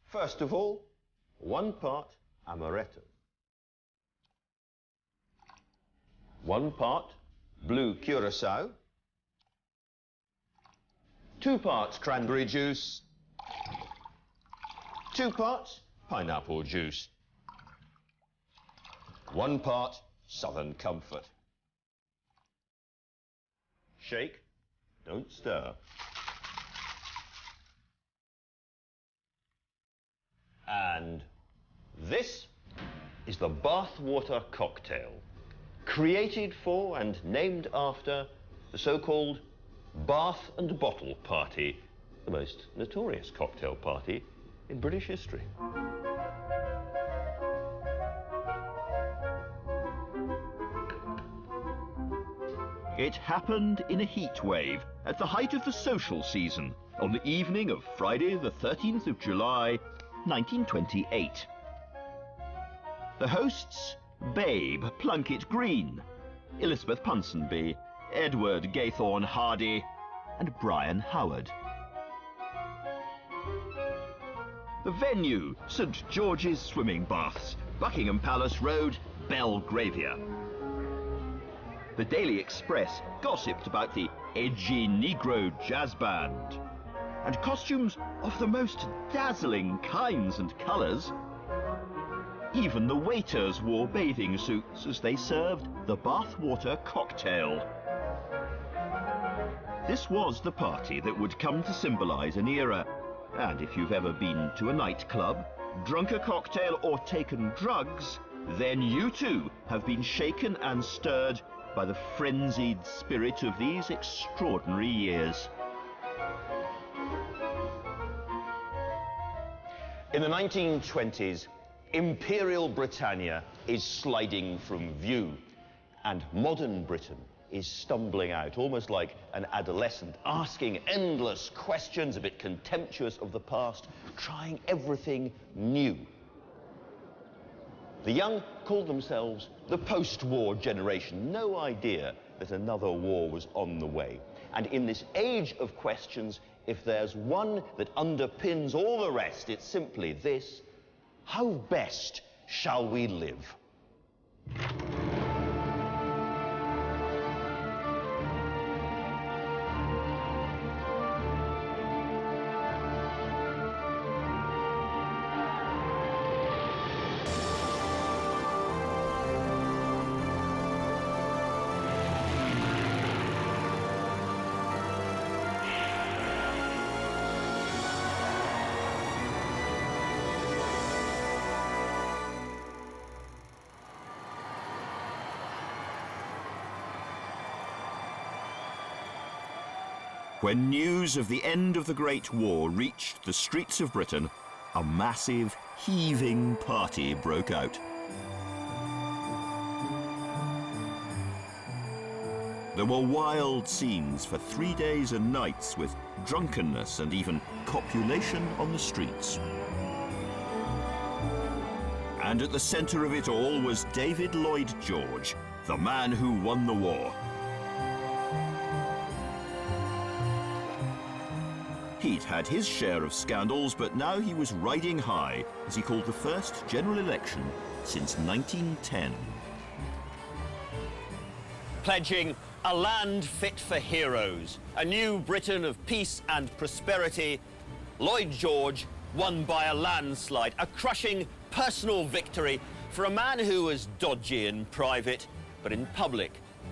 First of all, 1 part amaretto, 1 part blue curacao, 2 parts cranberry juice, 2 parts pineapple juice, 1 part Southern Comfort. Shake, don't stir. And this is the bathwater cocktail, created for and named after the so-called Bath and Bottle Party, the most notorious cocktail party in British history. It happened in a heat wave at the height of the social season on the evening of Friday the 13th of July, 1928. The hosts, Babe Plunkett Green, Elizabeth Ponsonby, Edward Gaythorne Hardy, and Brian Howard. The venue, St George's Swimming Baths, Buckingham Palace Road, Belgravia. The Daily Express gossiped about the edgy Negro jazz band, and costumes of the most dazzling kinds and colours. Even the waiters wore bathing suits as they served the bathwater cocktail. This was the party that would come to symbolise an era, and if you've ever been to a nightclub, drunk a cocktail or taken drugs, then you too have been shaken and stirred by the frenzied spirit of these extraordinary years. In the 1920s, Imperial Britannia is sliding from view, and modern Britain is stumbling out, almost like an adolescent, asking endless questions, a bit contemptuous of the past, trying everything new. The young called themselves the post-war generation, no idea that another war was on the way. And in this age of questions, if there's one that underpins all the rest, it's simply this: how best shall we live? When news of the end of the Great War reached the streets of Britain, a massive, heaving party broke out. There were wild scenes for 3 days and nights, with drunkenness and even copulation on the streets. And at the centre of it all was David Lloyd George, the man who won the war. He'd had his share of scandals, but now he was riding high as he called the first general election since 1910. Pledging a land fit for heroes, a new Britain of peace and prosperity, Lloyd George won by a landslide, a crushing personal victory for a man who was dodgy in private, but in public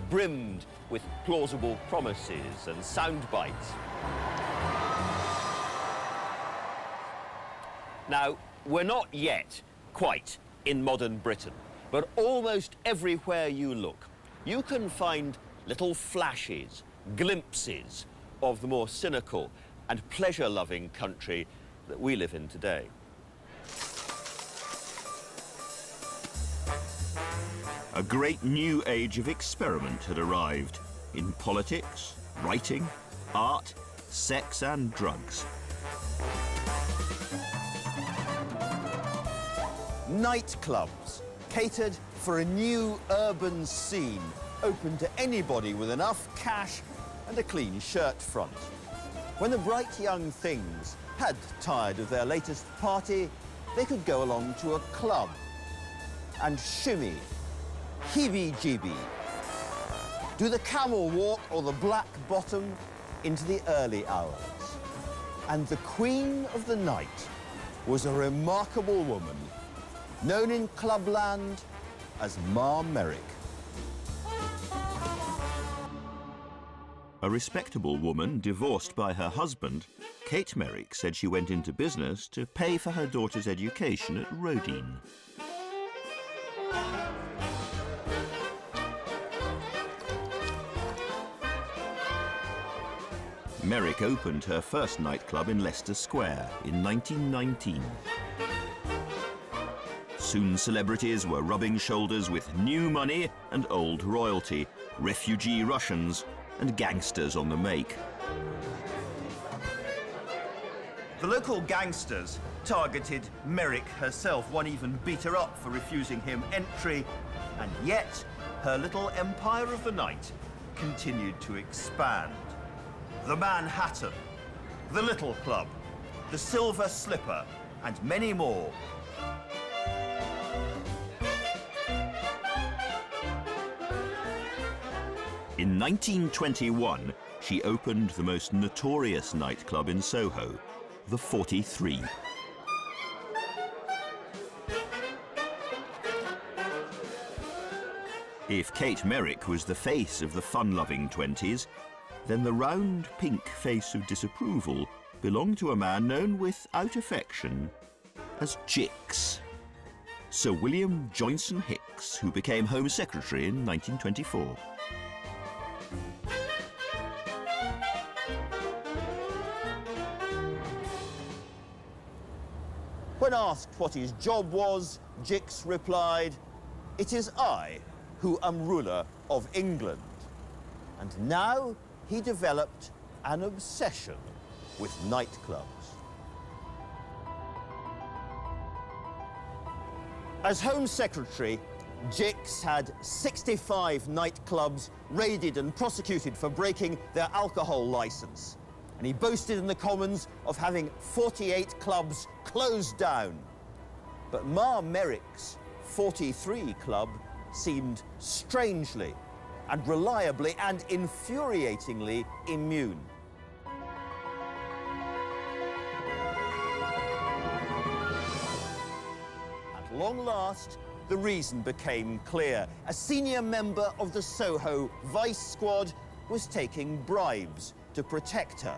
brimmed with plausible promises and sound bites. Now, we're not yet quite in modern Britain, but almost everywhere you look, you can find little flashes, glimpses of the more cynical and pleasure-loving country that we live in today. A great new age of experiment had arrived in politics, writing, art, sex and drugs. Nightclubs catered for a new urban scene, open to anybody with enough cash and a clean shirt front. When the bright young things had tired of their latest party, they could go along to a club and shimmy, heebie-jeebie, do the camel walk or the black bottom into the early hours. And the queen of the night was a remarkable woman, known in clubland as Marr Merrick. A respectable woman divorced by her husband, Kate Merrick said she went into business to pay for her daughter's education at Rodine. Merrick opened her first nightclub in Leicester Square in 1919. Soon celebrities were rubbing shoulders with new money and old royalty, refugee Russians and gangsters on the make. The local gangsters targeted Merrick herself. One even beat her up for refusing him entry. And yet, her little empire of the night continued to expand. The Manhattan, the Little Club, the Silver Slipper, and many more. In 1921, she opened the most notorious nightclub in Soho, the 43. If Kate Merrick was the face of the fun-loving 20s, then the round pink face of disapproval belonged to a man known without affection as Jix. Sir William Joynson Hicks, who became Home Secretary in 1924. When asked what his job was, Jix replied, "It is I who am ruler of England." And now he developed an obsession with nightclubs. As Home Secretary, Jix had 65 nightclubs raided and prosecuted for breaking their alcohol licence. And he boasted in the Commons of having 48 clubs closed down. But Marr Merrick's 43 club seemed strangely and reliably and infuriatingly immune. At long last, the reason became clear. A senior member of the Soho Vice Squad was taking bribes to protect her.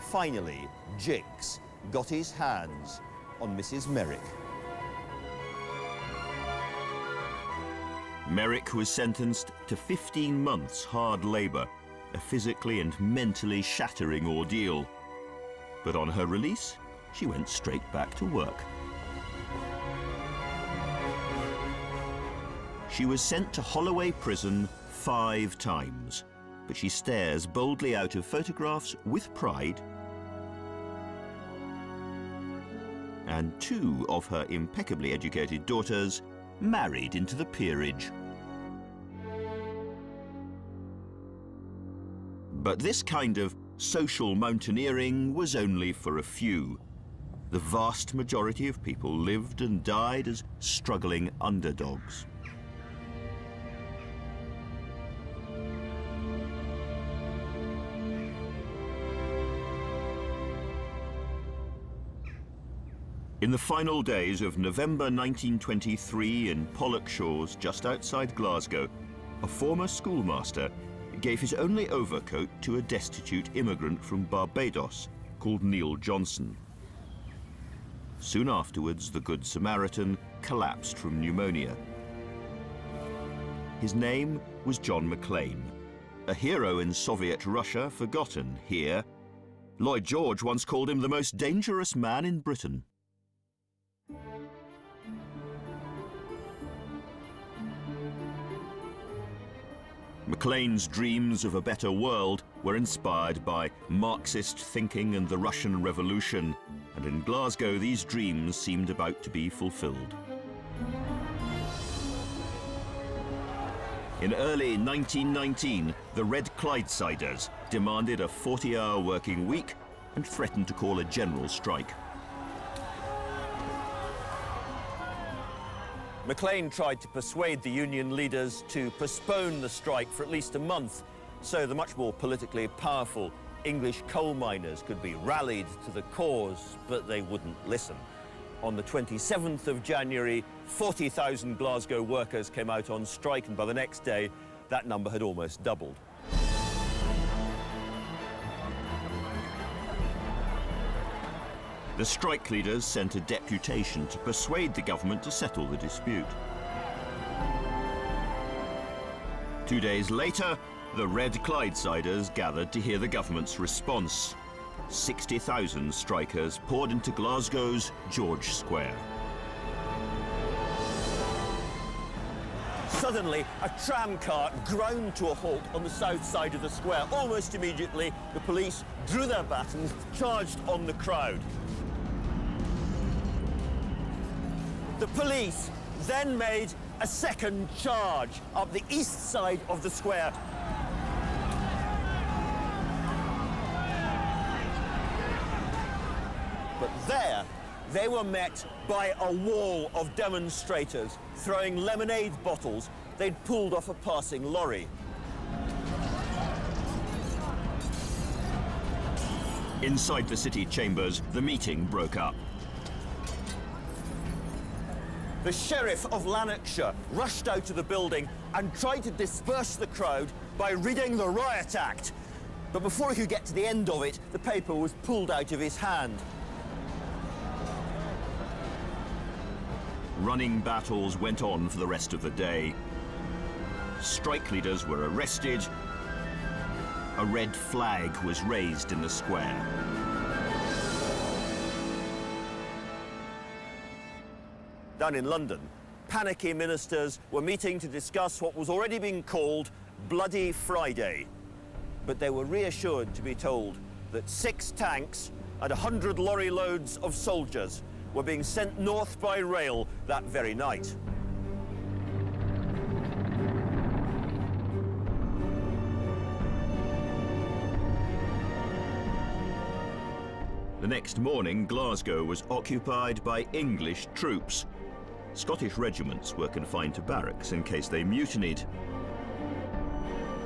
Finally, Jix got his hands on Mrs. Merrick. Merrick was sentenced to 15 months hard labour, a physically and mentally shattering ordeal. But on her release, she went straight back to work. She was sent to Holloway Prison 5 times, but she stares boldly out of photographs with pride. And 2 of her impeccably educated daughters married into the peerage. But this kind of social mountaineering was only for a few. The vast majority of people lived and died as struggling underdogs. In the final days of November 1923 in Pollokshaws, just outside Glasgow, a former schoolmaster gave his only overcoat to a destitute immigrant from Barbados called Neil Johnson. Soon afterwards, the Good Samaritan collapsed from pneumonia. His name was John McClane, a hero in Soviet Russia forgotten here. Lloyd George once called him the most dangerous man in Britain. McClane's dreams of a better world were inspired by Marxist thinking and the Russian Revolution, and in Glasgow these dreams seemed about to be fulfilled. In early 1919, The Red Clydesiders demanded a 40-hour working week and threatened to call a general strike. Maclean tried to persuade the union leaders to postpone the strike for at least a month, so the much more politically powerful English coal miners could be rallied to the cause, but they wouldn't listen. On the 27th of January, 40,000 Glasgow workers came out on strike, and by the next day, that number had almost doubled. The strike leaders sent a deputation to persuade the government to settle the dispute. 2 days later, the Red Clydesiders gathered to hear the government's response. 60,000 strikers poured into Glasgow's George Square. Suddenly, a tram car ground to a halt on the south side of the square. Almost immediately, the police drew their batons, charged on the crowd. The police then made a second charge up the east side of the square. But there, they were met by a wall of demonstrators throwing lemonade bottles they'd pulled off a passing lorry. Inside the city chambers, the meeting broke up. The Sheriff of Lanarkshire rushed out of the building and tried to disperse the crowd by reading the Riot Act. But before he could get to the end of it, the paper was pulled out of his hand. Running battles went on for the rest of the day. Strike leaders were arrested. A red flag was raised in the square. Down in London, panicky ministers were meeting to discuss what was already being called Bloody Friday. But they were reassured to be told that 6 tanks and 100 lorry loads of soldiers were being sent north by rail that very night. The next morning, Glasgow was occupied by English troops. Scottish regiments were confined to barracks in case they mutinied.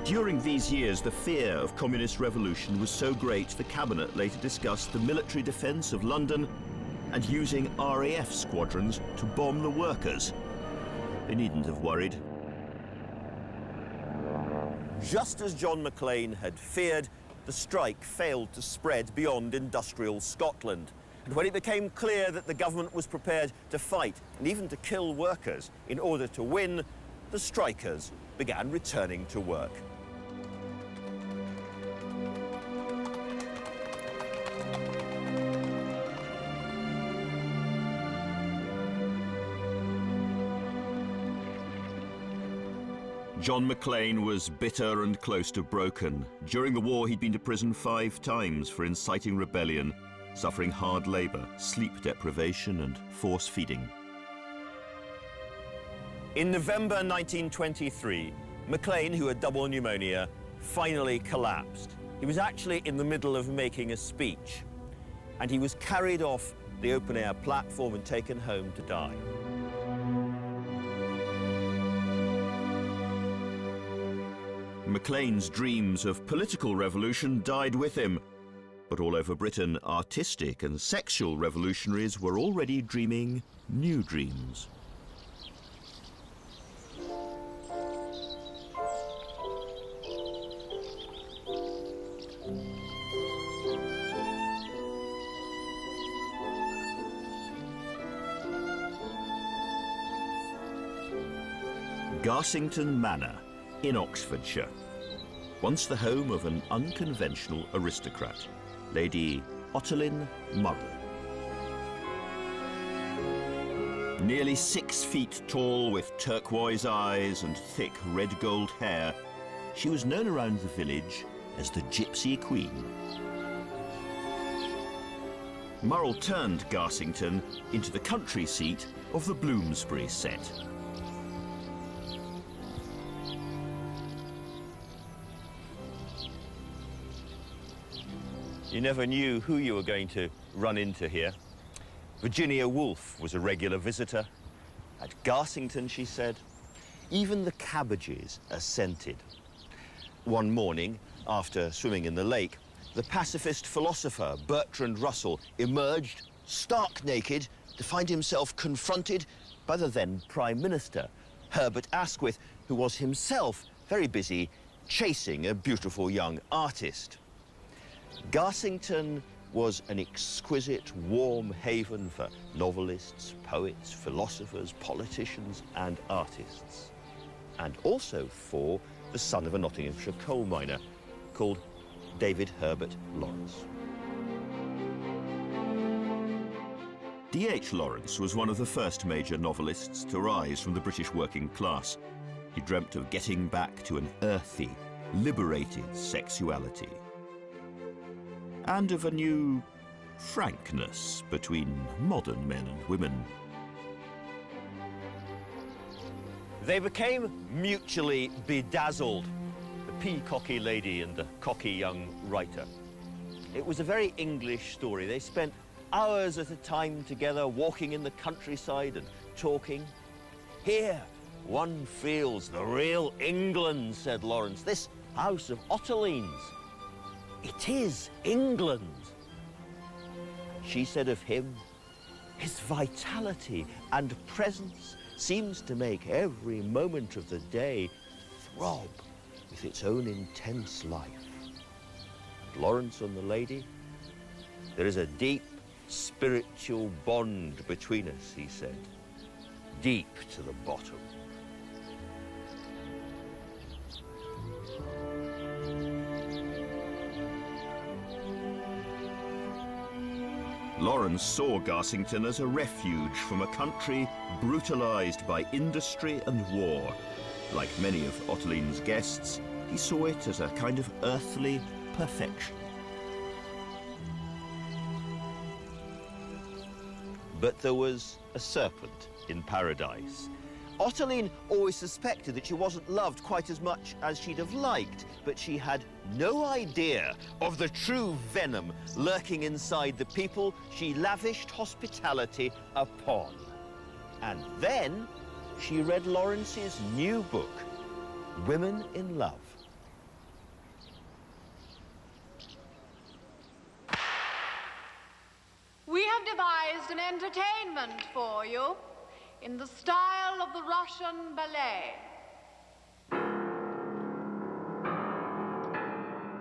During these years, the fear of communist revolution was so great, the cabinet later discussed the military defence of London and using RAF squadrons to bomb the workers. They needn't have worried. Just as John Maclean had feared, the strike failed to spread beyond industrial Scotland. And when it became clear that the government was prepared to fight and even to kill workers in order to win, the strikers began returning to work. John Maclean was bitter and close to broken. During the war, he'd been to prison 5 times for inciting rebellion, suffering hard labour, sleep deprivation and force feeding. In November 1923, Maclean, who had double pneumonia, finally collapsed. He was actually in the middle of making a speech, and he was carried off the open-air platform and taken home to die. Maclean's dreams of political revolution died with him, but all over Britain, artistic and sexual revolutionaries were already dreaming new dreams. Garsington Manor in Oxfordshire, once the home of an unconventional aristocrat, Lady Ottoline Marr. Nearly 6 feet tall, with turquoise eyes and thick red gold hair, she was known around the village as the Gypsy Queen. Marr turned Garsington into the country seat of the Bloomsbury set. You never knew who you were going to run into here. Virginia Woolf was a regular visitor. At Garsington, she said, even the cabbages assented. One morning, after swimming in the lake, the pacifist philosopher Bertrand Russell emerged stark naked to find himself confronted by the then Prime Minister, Herbert Asquith, who was himself very busy chasing a beautiful young artist. Garsington was an exquisite, warm haven for novelists, poets, philosophers, politicians and artists. And also for the son of a Nottinghamshire coal miner called David Herbert Lawrence. D.H. Lawrence was one of the first major novelists to rise from the British working class. He dreamt of getting back to an earthy, liberated sexuality, and of a new frankness between modern men and women. They became mutually bedazzled, the peacocky lady and the cocky young writer. It was a very English story. They spent hours at a time together, walking in the countryside and talking. Here, one feels the real England, said Lawrence. This house of Otterleen's. It is England. She said of him, his vitality and presence seems to make every moment of the day throb with its own intense life. Lawrence and the lady, there is a deep spiritual bond between us, he said, deep to the bottom. Lawrence saw Garsington as a refuge from a country brutalised by industry and war. Like many of Otterleen's guests, he saw it as a kind of earthly perfection. But there was a serpent in paradise. Otterleen always suspected that she wasn't loved quite as much as she'd have liked, but she had no idea of the true venom lurking inside the people she lavished hospitality upon. And then she read Lawrence's new book, Women in Love. We have devised an entertainment for you in the style of the Russian ballet.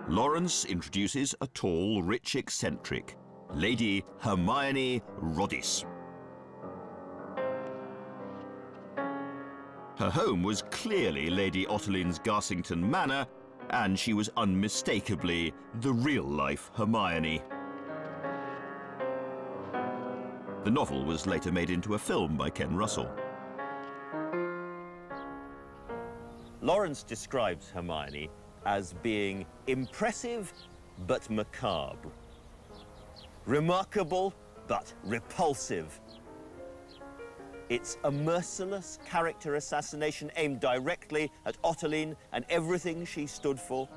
Lawrence introduces a tall, rich eccentric, Lady Hermione Roddice. Her home was clearly Lady Otterleen's Garsington Manor, and she was unmistakably the real-life Hermione. The novel was later made into a film by Ken Russell. Lawrence describes Hermione as being impressive but macabre, remarkable but repulsive. It's a merciless character assassination aimed directly at Otterleen and everything she stood for.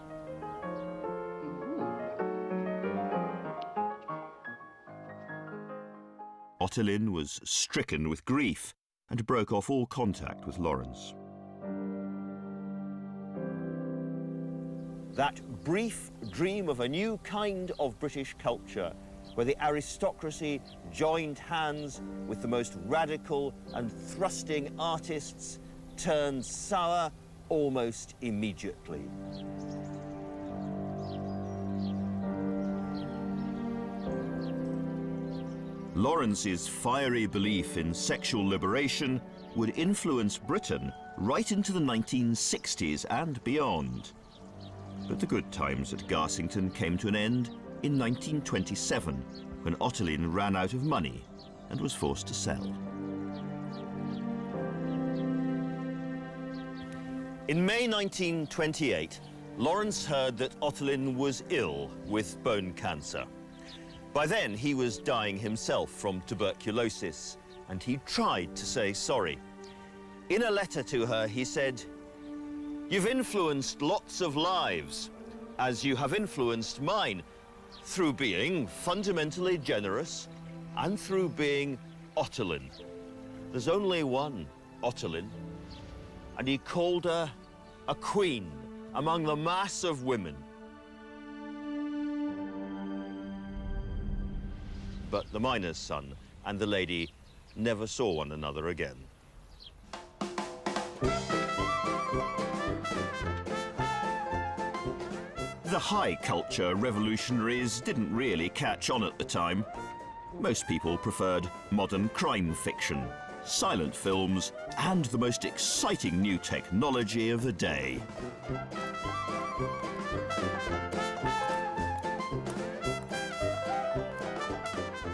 Otterleen was stricken with grief and broke off all contact with Lawrence. That brief dream of a new kind of British culture, where the aristocracy joined hands with the most radical and thrusting artists, turned sour almost immediately. Lawrence's fiery belief in sexual liberation would influence Britain right into the 1960s and beyond. But the good times at Garsington came to an end in 1927, when Otterleen ran out of money and was forced to sell. In May 1928, Lawrence heard that Otterleen was ill with bone cancer. By then, he was dying himself from tuberculosis, and he tried to say sorry. In a letter to her, he said, "You've influenced lots of lives, as you have influenced mine. through being fundamentally generous and through being Ottolin. There's only one Ottolin, and he called her a queen among the mass of women. But the miner's son and the lady never saw one another again. The high culture revolutionaries didn't really catch on at the time. Most people preferred modern crime fiction, silent films, and the most exciting new technology of the day.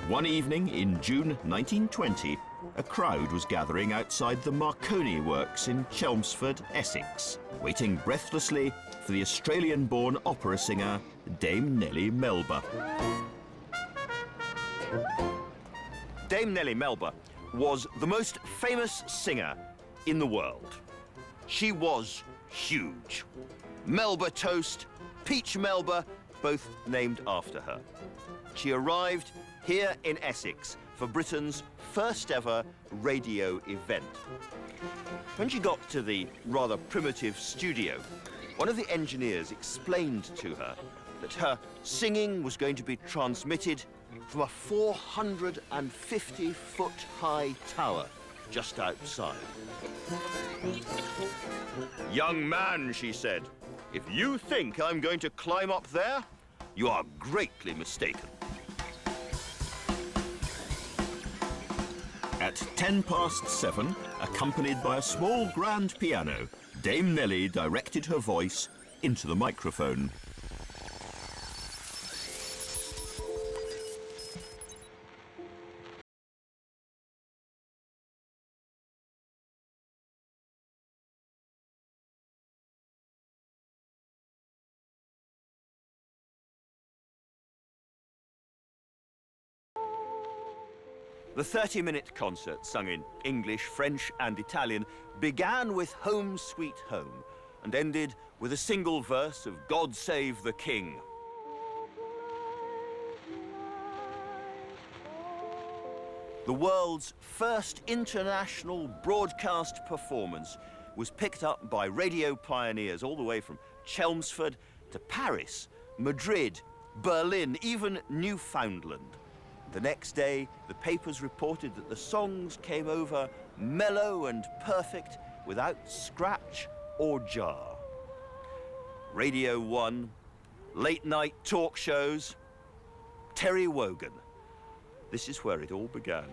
One evening in June 1920, a crowd was gathering outside the Marconi Works in Chelmsford, Essex, waiting breathlessly for the Australian-born opera singer Dame Nellie Melba. Dame Nellie Melba was the most famous singer in the world. She was huge. Melba Toast, Peach Melba, both named after her. She arrived here in Essex for Britain's first ever radio event. When she got to the rather primitive studio, one of the engineers explained to her that her singing was going to be transmitted from a 450-foot high tower just outside. "Young man," she said, "if you think I'm going to climb up there, you are greatly mistaken." At 7:10, accompanied by a small grand piano, Dame Nellie directed her voice into the microphone. The 30-minute concert, sung in English, French and Italian, began with Home Sweet Home and ended with a single verse of God Save the King. The world's first international broadcast performance was picked up by radio pioneers all the way from Chelmsford to Paris, Madrid, Berlin, even Newfoundland. The next day, the papers reported that the songs came over mellow and perfect without scratch or jar. Radio 1, late-night talk shows, Terry Wogan. This is where it all began.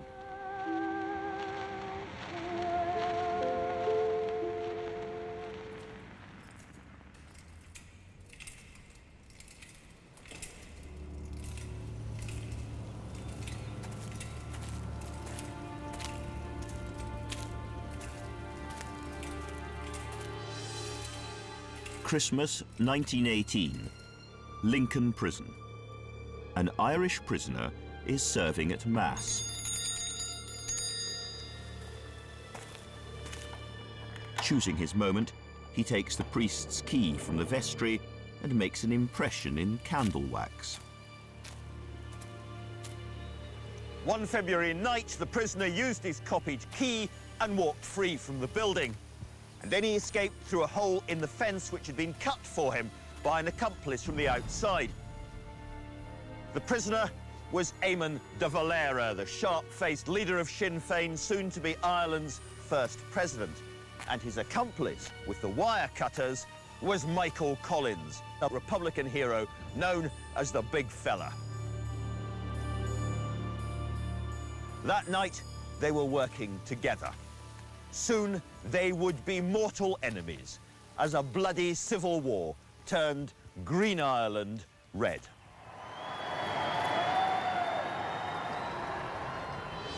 Christmas 1918, Lincoln Prison. An Irish prisoner is serving at Mass. Choosing his moment, he takes the priest's key from the vestry and makes an impression in candle wax. One February night, the prisoner used his copied key and walked free from the building. And then he escaped through a hole in the fence which had been cut for him by an accomplice from the outside. The prisoner was Eamon de Valera, the sharp-faced leader of Sinn Féin, soon to be Ireland's first president. And his accomplice with the wire cutters was Michael Collins, a Republican hero known as the Big Fella. That night, they were working together. Soon, they would be mortal enemies as a bloody civil war turned Green Ireland red.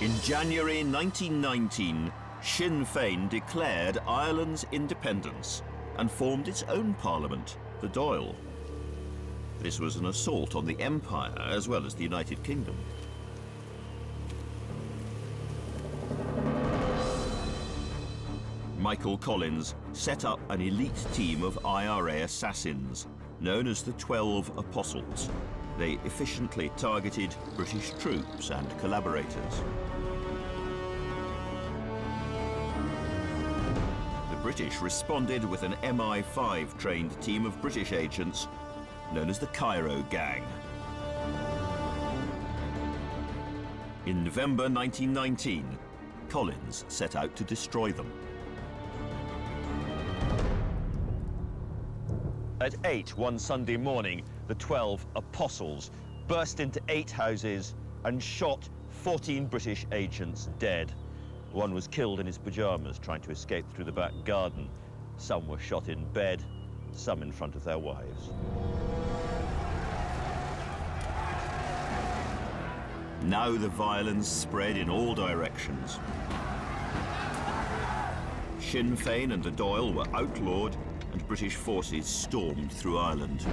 In January 1919, Sinn Féin declared Ireland's independence and formed its own parliament, the Dáil. This was an assault on the Empire as well as the United Kingdom. Michael Collins set up an elite team of IRA assassins, known as the 12 Apostles. They efficiently targeted British troops and collaborators. The British responded with an MI5 trained team of British agents known as the Cairo Gang. In November 1919, Collins set out to destroy them. At 8 one Sunday morning, the 12 apostles burst into 8 houses and shot 14 British agents dead. One was killed in his pajamas trying to escape through the back garden. Some were shot in bed, some in front of their wives. Now the violence spread in all directions. Sinn Féin and the Dáil were outlawed, and British forces stormed through Ireland.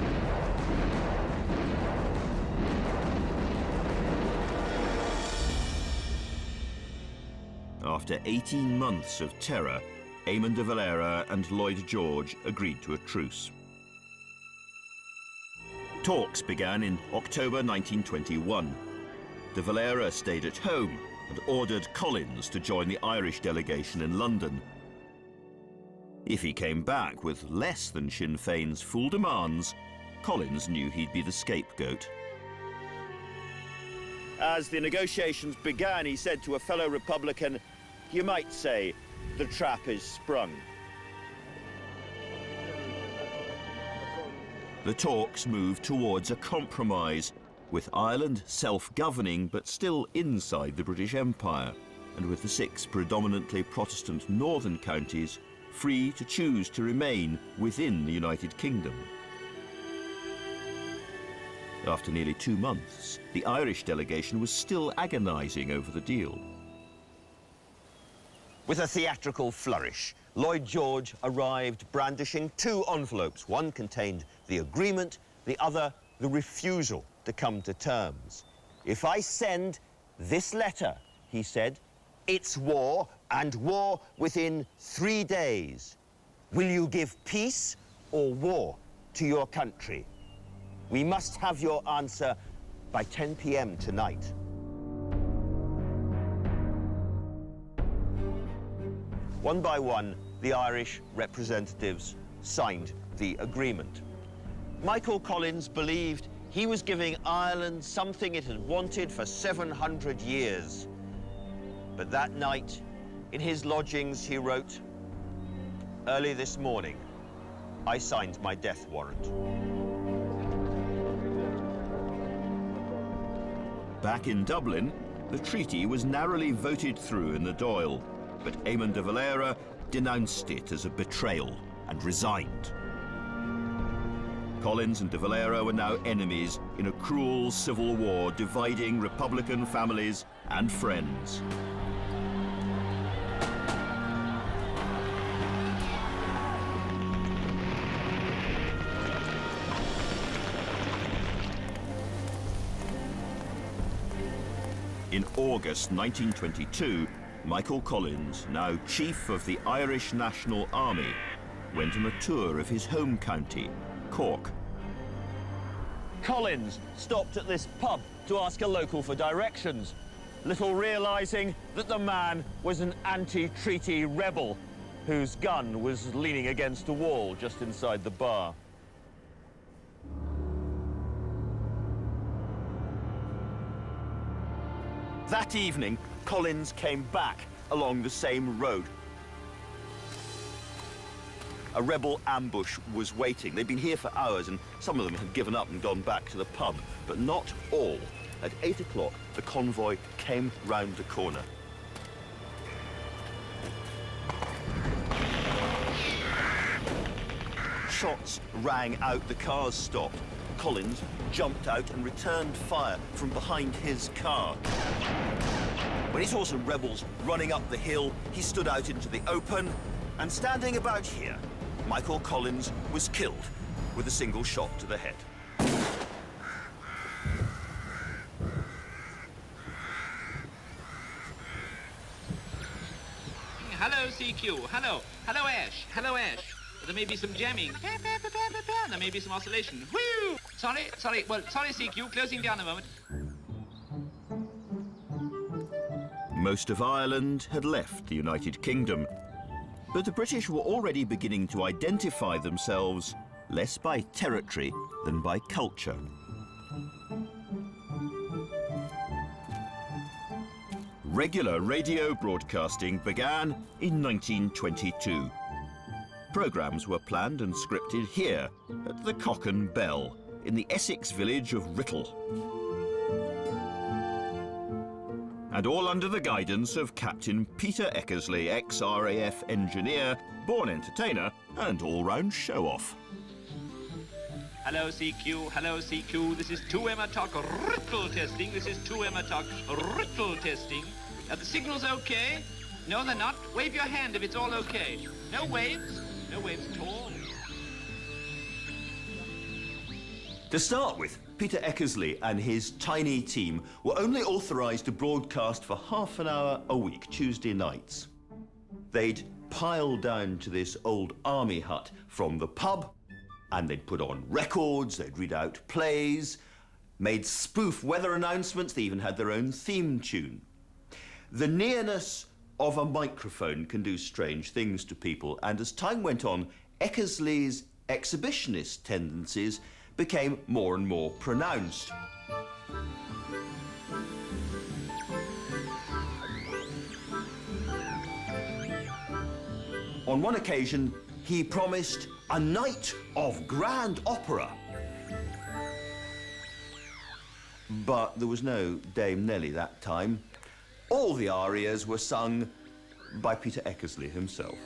After 18 months of terror, Eamon de Valera and Lloyd George agreed to a truce. Talks began in October 1921. De Valera stayed at home and ordered Collins to join the Irish delegation in London. If he came back with less than Sinn Féin's full demands, Collins knew he'd be the scapegoat. As the negotiations began, he said to a fellow Republican, "You might say the trap is sprung." The talks moved towards a compromise, with Ireland self-governing but still inside the British Empire, and with the 6 predominantly Protestant northern counties free to choose to remain within the United Kingdom. After nearly 2 months, the Irish delegation was still agonising over the deal. With a theatrical flourish, Lloyd George arrived brandishing 2 envelopes. One contained the agreement, the other the refusal to come to terms. "If I send this letter," he said, "it's war, and war within 3 days. Will you give peace or war to your country? We must have your answer by 10 p.m. tonight." One by one, the Irish representatives signed the agreement. Michael Collins believed he was giving Ireland something it had wanted for 700 years. But that night, in his lodgings, he wrote, "Early this morning, I signed my death warrant." Back in Dublin, the treaty was narrowly voted through in the Dáil, but Eamon de Valera denounced it as a betrayal and resigned. Collins and de Valera were now enemies in a cruel civil war dividing Republican families and friends. In August 1922, Michael Collins, now Chief of the Irish National Army, went on a tour of his home county, Cork. Collins stopped at this pub to ask a local for directions, little realising that the man was an anti-treaty rebel whose gun was leaning against a wall just inside the bar. That evening, Collins came back along the same road. A rebel ambush was waiting. They'd been here for hours, and some of them had given up and gone back to the pub, but not all. At 8 o'clock, the convoy came round the corner. Shots rang out, the cars stopped. Collins jumped out and returned fire from behind his car. When he saw some rebels running up the hill, he stood out into the open, and standing about here, Michael Collins was killed with a single shot to the head. Hello, CQ. Hello. Hello, Ash. Hello, Ash. There may be some jamming. and there may be some oscillation. Whew! Sorry. Well, sorry, CQ, closing down a moment. Most of Ireland had left the United Kingdom, but the British were already beginning to identify themselves less by territory than by culture. Regular radio broadcasting began in 1922. Programmes were planned and scripted here at the Cock and Bell in the Essex village of Writtle. And all under the guidance of Captain Peter Eckersley, ex-RAF engineer, born entertainer and all-round show-off. Hello, CQ, this is 2 Emma Talk Writtle testing. This is 2 Emma Talk Writtle testing. The signal's okay? No, they're not. Wave your hand if it's all okay. No waves at all. To start with, Peter Eckersley and his tiny team were only authorised to broadcast for half an hour a week, Tuesday nights. They'd pile down to this old army hut from the pub, and they'd put on records, they'd read out plays, made spoof weather announcements, they even had their own theme tune. The nearness of a microphone can do strange things to people, and as time went on, Eckersley's exhibitionist tendencies became more and more pronounced. On one occasion, he promised a night of grand opera. But there was no Dame Nellie that time. All the arias were sung by Peter Eckersley himself.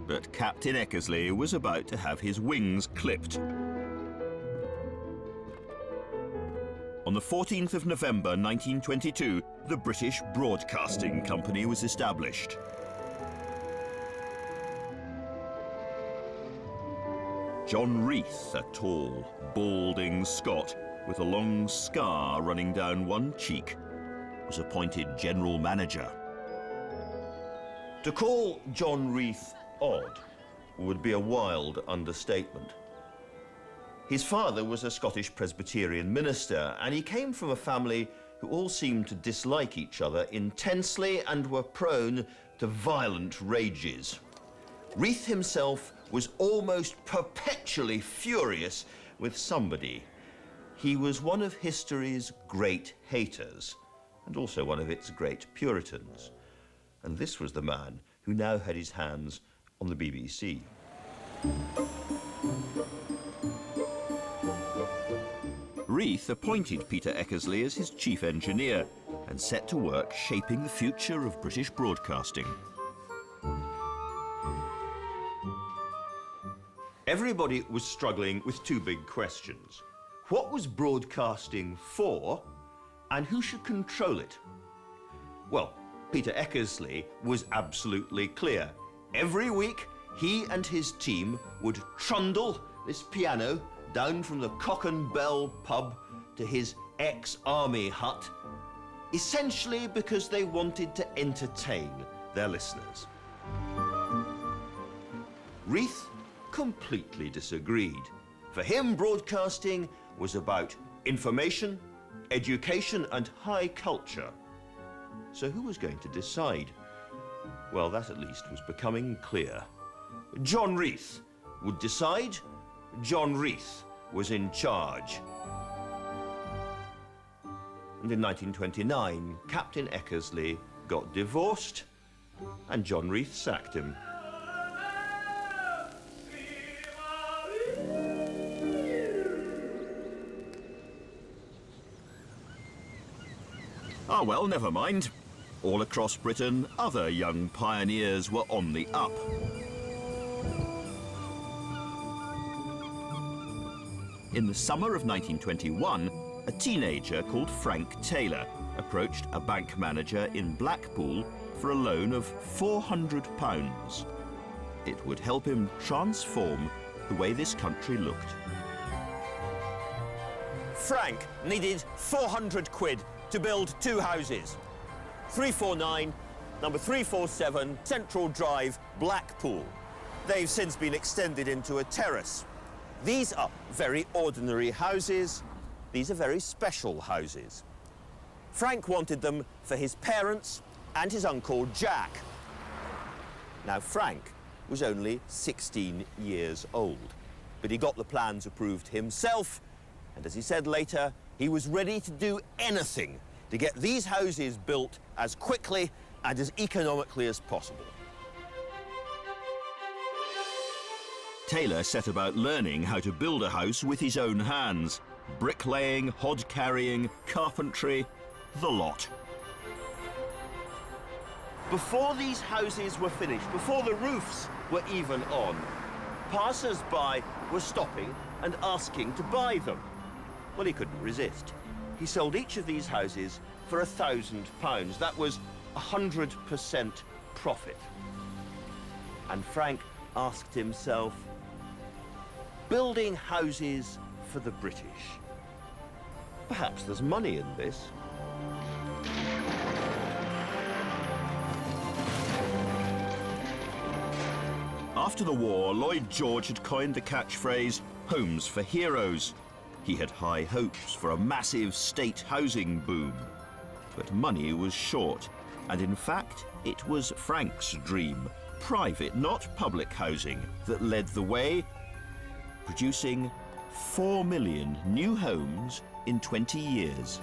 But Captain Eckersley was about to have his wings clipped. On the 14th of November 1922, the British Broadcasting Company was established. John Reith, a tall, balding Scot with a long scar running down one cheek, was appointed general manager. To call John Reith odd would be a wild understatement. His father was a Scottish Presbyterian minister, and he came from a family who all seemed to dislike each other intensely and were prone to violent rages. Reith himself was almost perpetually furious with somebody. He was one of history's great haters, and also one of its great Puritans. And this was the man who now had his hands on the BBC. Reith appointed Peter Eckersley as his chief engineer and set to work shaping the future of British broadcasting. Everybody was struggling with two big questions. What was broadcasting for, and who should control it? Well, Peter Eckersley was absolutely clear. Every week, he and his team would trundle this piano down from the Cock and Bell pub to his ex-army hut, essentially because they wanted to entertain their listeners. Reith completely disagreed. For him, broadcasting was about information, education, and high culture. So who was going to decide? Well, that at least was becoming clear. John Reith would decide. John Reith was in charge. And in 1929, Captain Eckersley got divorced, and John Reith sacked him. Ah, well, never mind. All across Britain, other young pioneers were on the up. In the summer of 1921, a teenager called Frank Taylor approached a bank manager in Blackpool for a loan of £400. It would help him transform the way this country looked. Frank needed 400 quid to build 2 houses. 349, number 347, Central Drive, Blackpool. They've since been extended into a terrace. These are very ordinary houses. These are very special houses. Frank wanted them for his parents and his uncle Jack. Now, Frank was only 16 years old, but he got the plans approved himself, and as he said later, he was ready to do anything to get these houses built as quickly and as economically as possible. Taylor set about learning how to build a house with his own hands. Bricklaying, hod carrying, carpentry, the lot. Before these houses were finished, before the roofs were even on, passers-by were stopping and asking to buy them. Well, he couldn't resist. He sold each of these houses for £1,000. That was 100% profit. And Frank asked himself, building houses for the British. Perhaps there's money in this. After the war, Lloyd George had coined the catchphrase, "Homes for Heroes." He had high hopes for a massive state housing boom. But money was short, and in fact, it was Frank's dream, private, not public housing, that led the way, producing 4 million new homes in 20 years.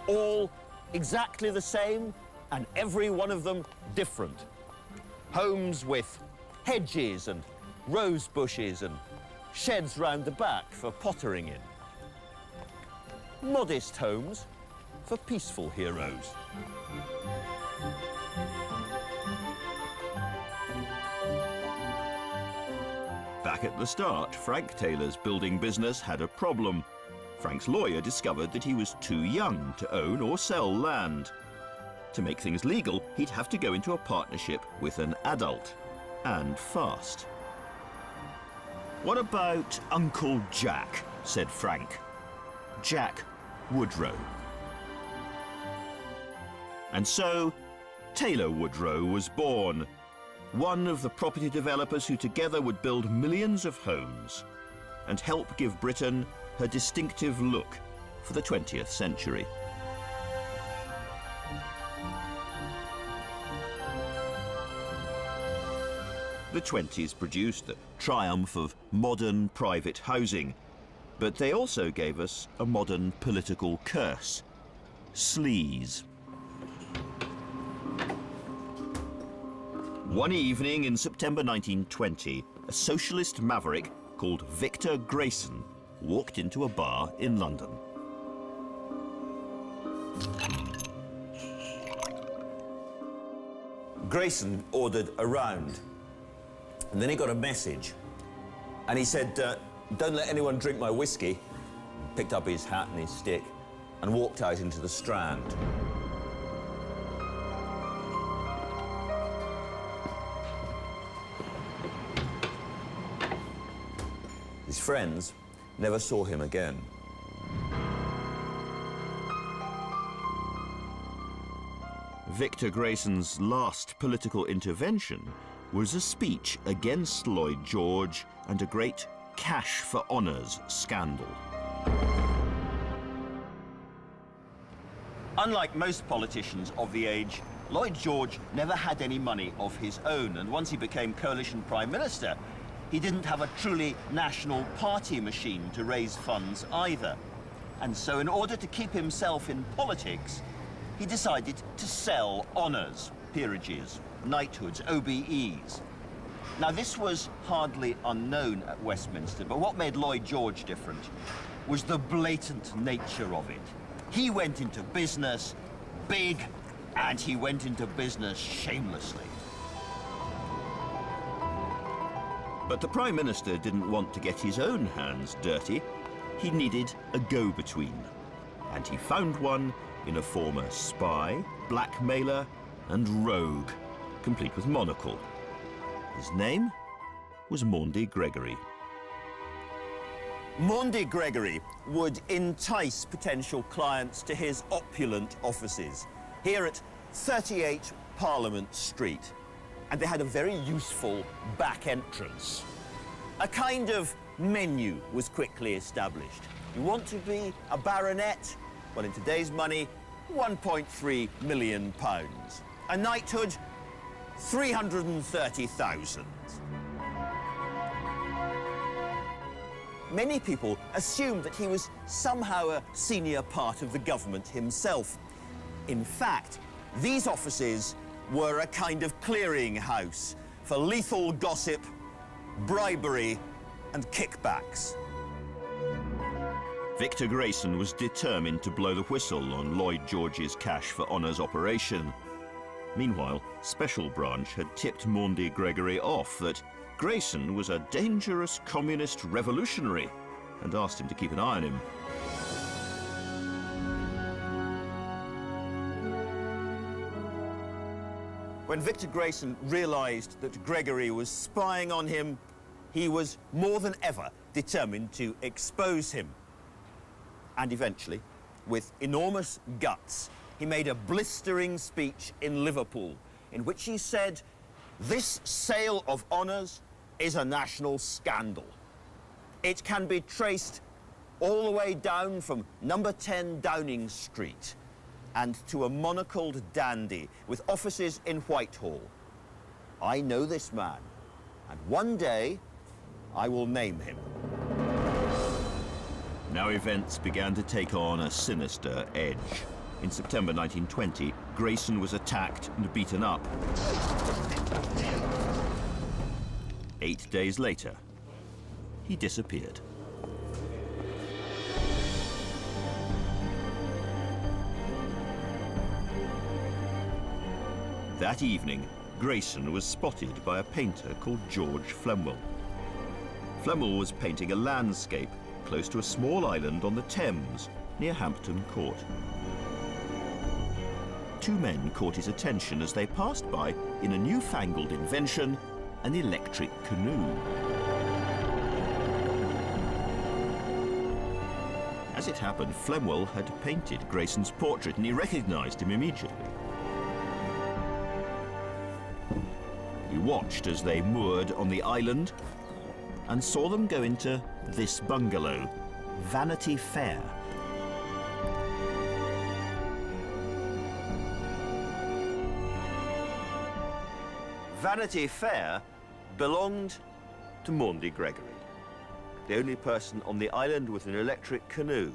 All exactly the same, and every one of them different. Homes with hedges and rose bushes and sheds round the back for pottering in. Modest homes for peaceful heroes. Back at the start, Frank Taylor's building business had a problem. Frank's lawyer discovered that he was too young to own or sell land. To make things legal, he'd have to go into a partnership with an adult, and fast. "What about Uncle Jack?" said Frank. Jack Woodrow. And so, Taylor Woodrow was born, one of the property developers who together would build millions of homes and help give Britain her distinctive look for the 20th century. The 20s produced the triumph of modern private housing, but they also gave us a modern political curse: sleaze. One evening in September 1920, a socialist maverick called Victor Grayson walked into a bar in London. Grayson ordered a round, and then he got a message, and he said, "Don't let anyone drink my whiskey." Picked up his hat and his stick and walked out into the Strand. His friends never saw him again. Victor Grayson's last political intervention was a speech against Lloyd George and a great cash for honours scandal. Unlike most politicians of the age, Lloyd George never had any money of his own, and once he became coalition prime minister, he didn't have a truly national party machine to raise funds either. And so in order to keep himself in politics, he decided to sell honours, peerages, knighthoods, OBEs. Now, this was hardly unknown at Westminster, but what made Lloyd George different was the blatant nature of it. He went into business big, and he went into business shamelessly. But the Prime Minister didn't want to get his own hands dirty. He needed a go-between. And he found one in a former spy, blackmailer, and rogue, complete with monocle. His name was Maundy Gregory. Maundy Gregory would entice potential clients to his opulent offices here at 38 Parliament Street. And they had a very useful back entrance. A kind of menu was quickly established. You want to be a baronet? Well, in today's money, £1.3 million. A knighthood, 330,000. Many people assumed that he was somehow a senior part of the government himself. In fact, these offices were a kind of clearinghouse for lethal gossip, bribery, and kickbacks. Victor Grayson was determined to blow the whistle on Lloyd George's cash for honours operation. Meanwhile, Special Branch had tipped Maundy Gregory off that Grayson was a dangerous communist revolutionary and asked him to keep an eye on him. When Victor Grayson realised that Gregory was spying on him, he was more than ever determined to expose him. And eventually, with enormous guts, he made a blistering speech in Liverpool in which he said, "This sale of honours is a national scandal. It can be traced all the way down from number 10 Downing Street and to a monocled dandy with offices in Whitehall. I know this man, and one day I will name him." Now events began to take on a sinister edge. In September 1920, Grayson was attacked and beaten up. 8 days later, he disappeared. That evening, Grayson was spotted by a painter called George Flemwell. Flemwell was painting a landscape close to a small island on the Thames near Hampton Court. Two men caught his attention as they passed by in a newfangled invention, an electric canoe. As it happened, Flemwell had painted Grayson's portrait and he recognized him immediately. He watched as they moored on the island and saw them go into this bungalow, Vanity Fair. Vanity Fair belonged to Maundy Gregory, the only person on the island with an electric canoe,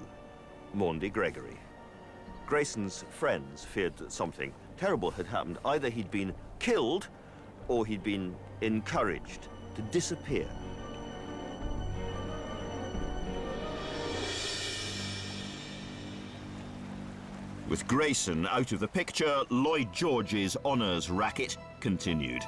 Maundy Gregory. Grayson's friends feared that something terrible had happened. Either he'd been killed or he'd been encouraged to disappear. With Grayson out of the picture, Lloyd George's honours racket continued.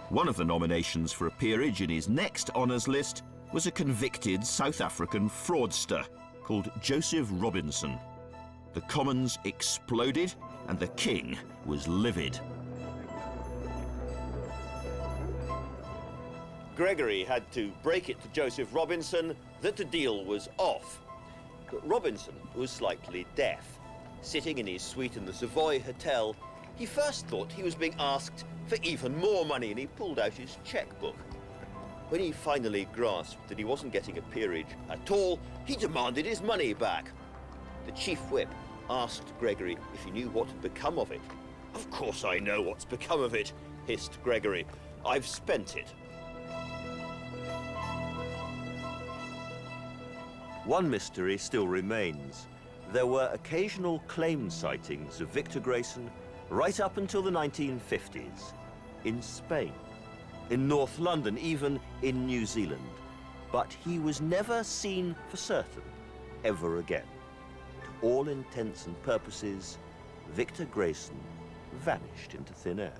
One of the nominations for a peerage in his next honours list was a convicted South African fraudster called Joseph Robinson. The Commons exploded and the King was livid. Gregory had to break it to Joseph Robinson that the deal was off. But Robinson was slightly deaf. Sitting in his suite in the Savoy Hotel, he first thought he was being asked for even more money, and he pulled out his checkbook. When he finally grasped that he wasn't getting a peerage at all, he demanded his money back. The chief whip asked Gregory if he knew what had become of it. "Of course I know what's become of it," hissed Gregory. "I've spent it." One mystery still remains. There were occasional claim sightings of Victor Grayson right up until the 1950s. In Spain, in North London, even in New Zealand. But he was never seen for certain ever again. To all intents and purposes, Victor Grayson vanished into thin air.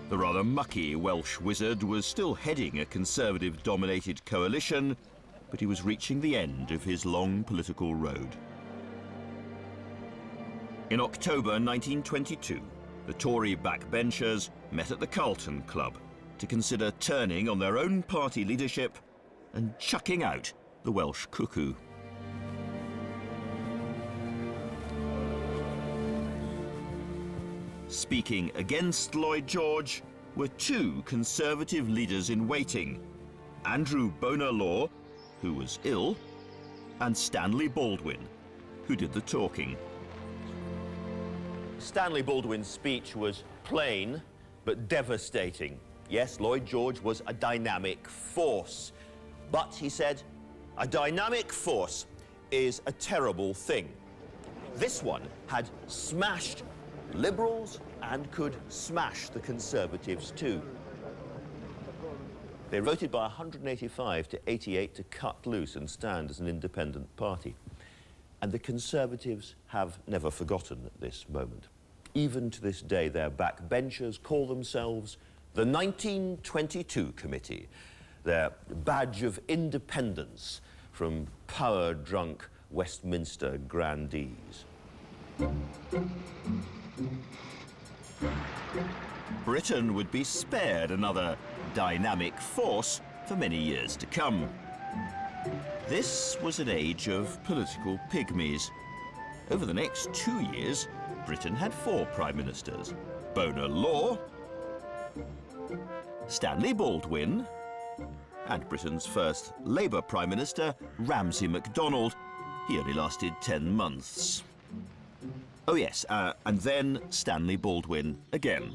The rather mucky Welsh wizard was still heading a Conservative-dominated coalition, but he was reaching the end of his long political road. In October 1922, the Tory backbenchers met at the Carlton Club to consider turning on their own party leadership and chucking out the Welsh cuckoo. Speaking against Lloyd George were two Conservative leaders in waiting, Andrew Bonar-Law, who was ill, and Stanley Baldwin, who did the talking. Stanley Baldwin's speech was plain but devastating. Yes, Lloyd George was a dynamic force. But, he said, a dynamic force is a terrible thing. This one had smashed Liberals and could smash the Conservatives too. They voted by 185 to 88 to cut loose and stand as an independent party. And the Conservatives have never forgotten this moment. Even to this day, their backbenchers call themselves the 1922 Committee, their badge of independence from power-drunk Westminster grandees. Britain would be spared another dynamic force for many years to come. This was an age of political pygmies. Over the next 2 years, Britain had 4 prime ministers: Bonar-Law, Stanley Baldwin, and Britain's first Labour Prime Minister, Ramsay MacDonald. He only lasted 10 months. Oh yes, and then Stanley Baldwin again.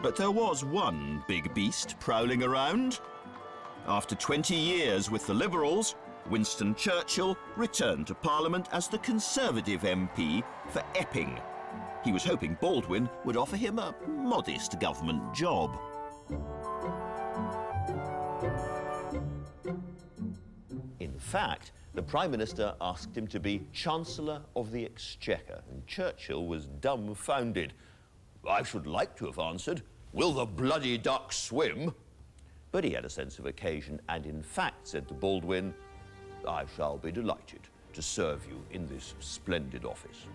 But there was one big beast prowling around. After 20 years with the Liberals, Winston Churchill returned to Parliament as the Conservative MP for Epping. He was hoping Baldwin would offer him a modest government job. In fact, the Prime Minister asked him to be Chancellor of the Exchequer, and Churchill was dumbfounded. I should like to have answered, "Will the bloody duck swim?" But he had a sense of occasion and in fact said to Baldwin, "I shall be delighted to serve you in this splendid office."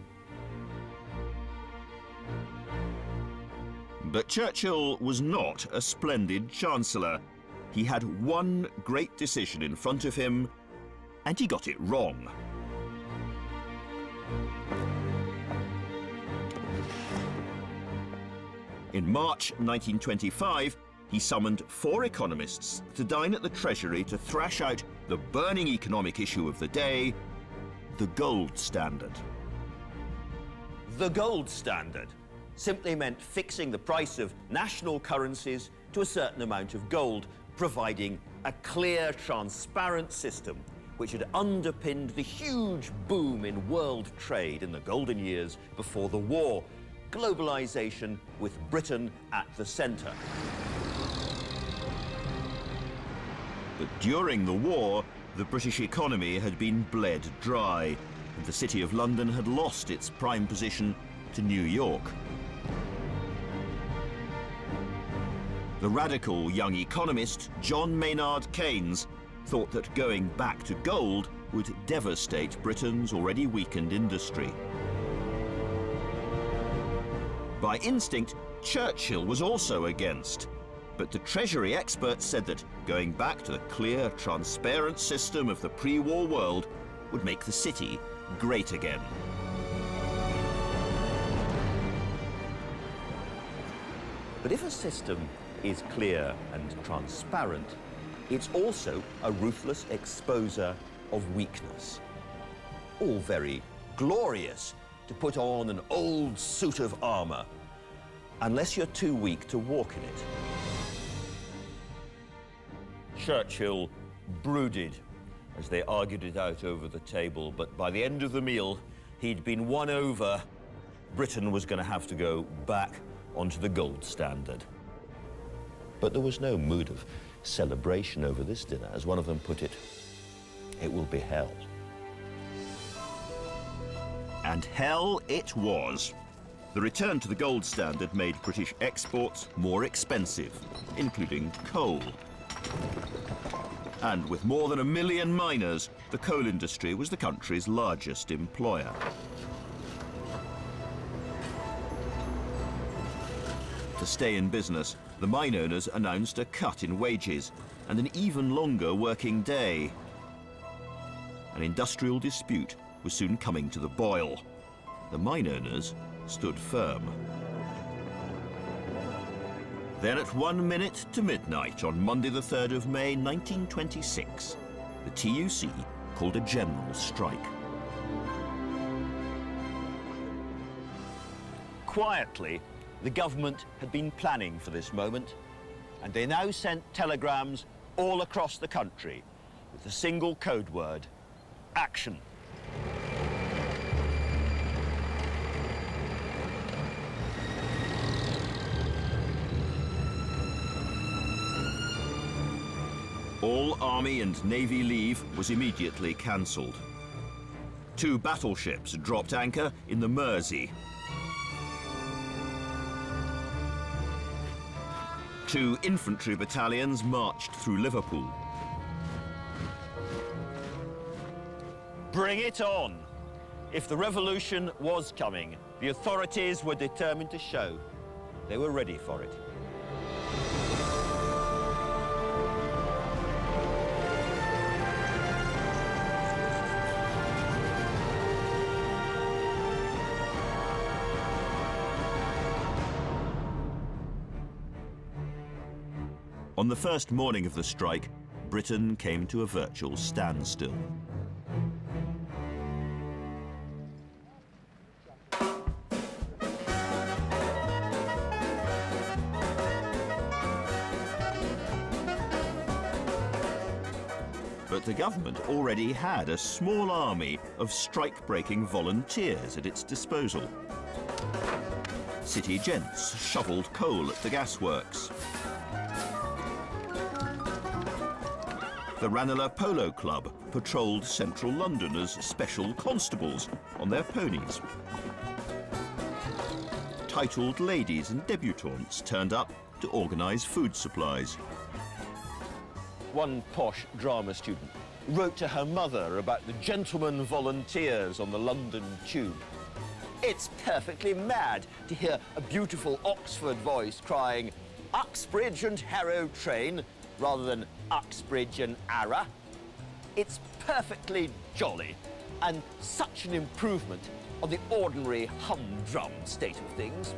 But Churchill was not a splendid Chancellor. He had one great decision in front of him, and he got it wrong. In March 1925, he summoned 4 economists to dine at the Treasury to thrash out the burning economic issue of the day, the gold standard. The gold standard simply meant fixing the price of national currencies to a certain amount of gold, providing a clear, transparent system which had underpinned the huge boom in world trade in the golden years before the war. Globalization with Britain at the centre. But during the war, the British economy had been bled dry, and the City of London had lost its prime position to New York. The radical young economist John Maynard Keynes thought that going back to gold would devastate Britain's already weakened industry. By instinct, Churchill was also against, but the Treasury experts said that going back to the clear, transparent system of the pre-war world would make the city great again. But if a system is clear and transparent, it's also a ruthless exposer of weakness. All very glorious to put on an old suit of armour, unless you're too weak to walk in it. Churchill brooded as they argued it out over the table, but by the end of the meal, he'd been won over. Britain was going to have to go back onto the gold standard. But there was no mood of celebration over this dinner. As one of them put it, it will be hell. And hell it was. The return to the gold standard made British exports more expensive, including coal. And with more than 1 million miners, the coal industry was the country's largest employer. To stay in business, the mine owners announced a cut in wages and an even longer working day. An industrial dispute was soon coming to the boil. The mine owners stood firm. Then at 1 minute to midnight on Monday the 3rd of May 1926, the TUC called a general strike. Quietly, the government had been planning for this moment, and they now sent telegrams all across the country with the single code word, action. All Army and Navy leave was immediately cancelled. 2 battleships dropped anchor in the Mersey. 2 infantry battalions marched through Liverpool. Bring it on! If the revolution was coming, the authorities were determined to show they were ready for it. On the first morning of the strike, Britain came to a virtual standstill. But the government already had a small army of strike-breaking volunteers at its disposal. City gents shoveled coal at the gasworks. The Ranelagh Polo Club patrolled central London as special constables on their ponies. Titled ladies and debutantes turned up to organise food supplies. One posh drama student wrote to her mother about the gentlemen volunteers on the London Tube. It's perfectly mad to hear a beautiful Oxford voice crying, "Uxbridge and Harrow train," rather than Uxbridge and Arra. It's perfectly jolly and such an improvement on the ordinary humdrum state of things.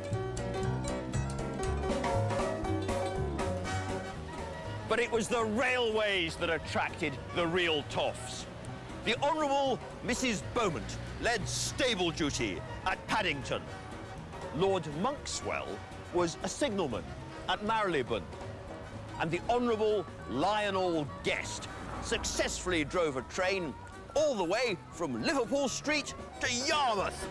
But it was the railways that attracted the real toffs. The Honourable Mrs. Beaumont led stable duty at Paddington. Lord Monkswell was a signalman at Marylebone. And the Honourable Lionel Guest successfully drove a train all the way from Liverpool Street to Yarmouth.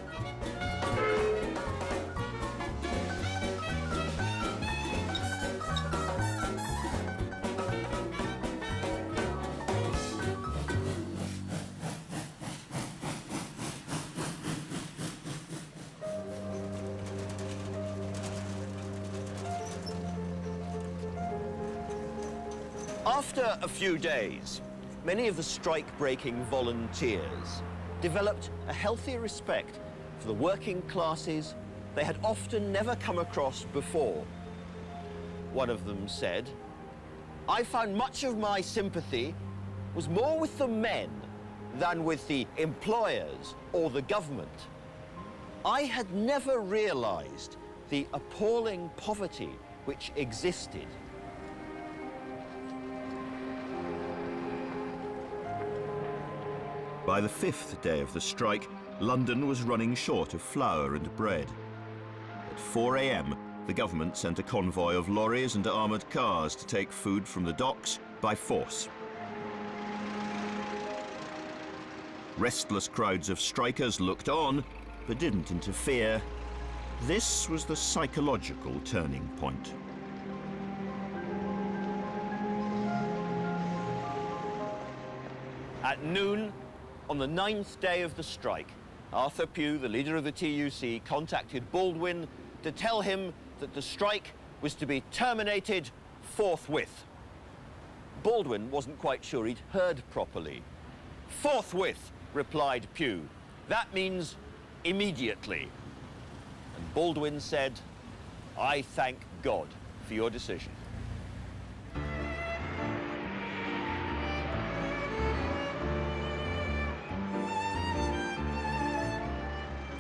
After a few days, many of the strike-breaking volunteers developed a healthy respect for the working classes they had often never come across before. One of them said, "I found much of my sympathy was more with the men than with the employers or the government. I had never realized the appalling poverty which existed." By the 5th day of the strike, London was running short of flour and bread. At 4 a.m, the government sent a convoy of lorries and armoured cars to take food from the docks by force. Restless crowds of strikers looked on, but didn't interfere. This was the psychological turning point. At noon, on the 9th day of the strike, Arthur Pugh, the leader of the TUC, contacted Baldwin to tell him that the strike was to be terminated forthwith. Baldwin wasn't quite sure he'd heard properly. "Forthwith," replied Pugh. "That means immediately." And Baldwin said, "I thank God for your decision."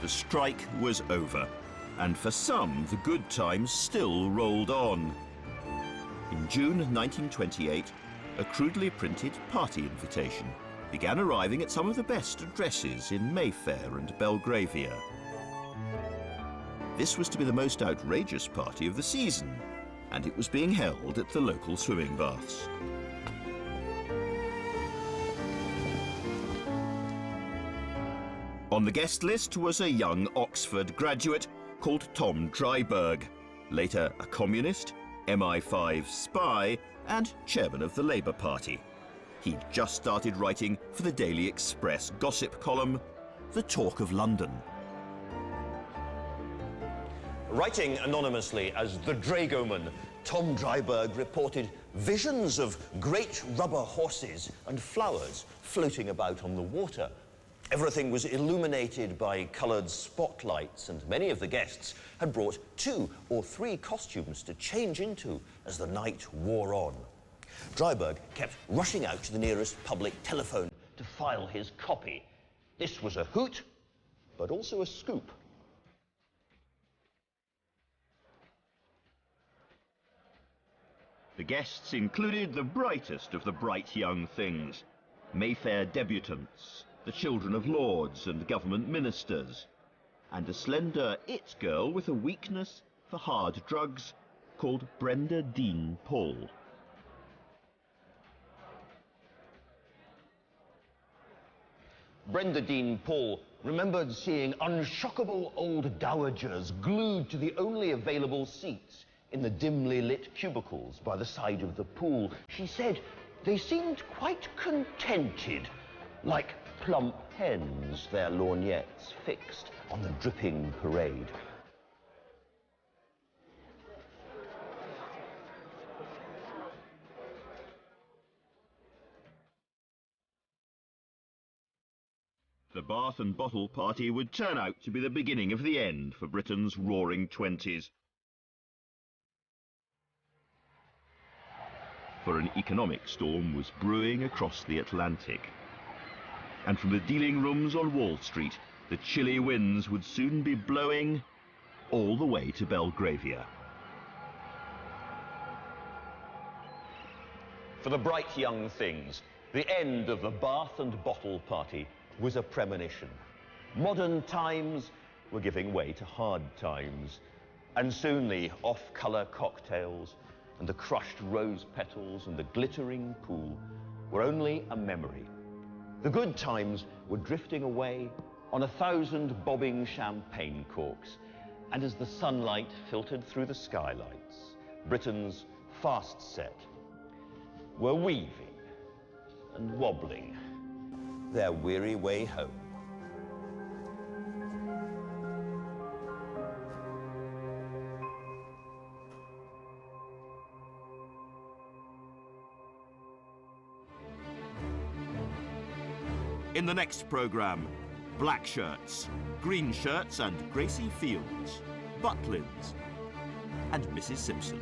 The strike was over, and for some, the good times still rolled on. In June 1928, a crudely printed party invitation began arriving at some of the best addresses in Mayfair and Belgravia. This was to be the most outrageous party of the season, and it was being held at the local swimming baths. On the guest list was a young Oxford graduate called Tom Dryburgh, later a communist, MI5 spy, and chairman of the Labour Party. He'd just started writing for the Daily Express gossip column, The Talk of London. Writing anonymously as the Dragoman, Tom Dryburgh reported visions of great rubber horses and flowers floating about on the water. Everything was illuminated by coloured spotlights, and many of the guests had brought 2 or 3 costumes to change into as the night wore on. Dryburgh kept rushing out to the nearest public telephone to file his copy. This was a hoot, but also a scoop. The guests included the brightest of the bright young things, Mayfair debutantes, the children of lords and government ministers, and a slender it girl with a weakness for hard drugs called Brenda Dean Paul. Brenda Dean Paul remembered seeing unshockable old dowagers glued to the only available seats in the dimly lit cubicles by the side of the pool. She said they seemed quite contented, like plump hens, their lorgnettes fixed on the dripping parade. The Bath and Bottle party would turn out to be the beginning of the end for Britain's roaring 20s. For an economic storm was brewing across the Atlantic. And from the dealing rooms on Wall Street, the chilly winds would soon be blowing all the way to Belgravia. For the bright young things, the end of the Bath and Bottle party was a premonition. Modern times were giving way to hard times, and soon the off-colour cocktails and the crushed rose petals and the glittering pool were only a memory. The good times were drifting away on 1,000 bobbing champagne corks, and as the sunlight filtered through the skylights, Britain's fast set were weaving and wobbling their weary way home. In the next programme, black shirts, green shirts and Gracie Fields, Butlins and Mrs. Simpson.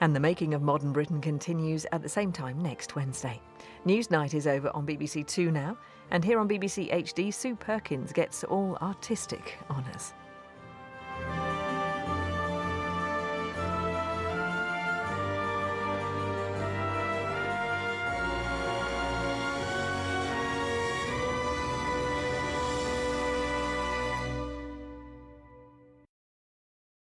And the making of modern Britain continues at the same time next Wednesday. Newsnight is over on BBC Two now, and here on BBC HD, Sue Perkins gets all artistic honours.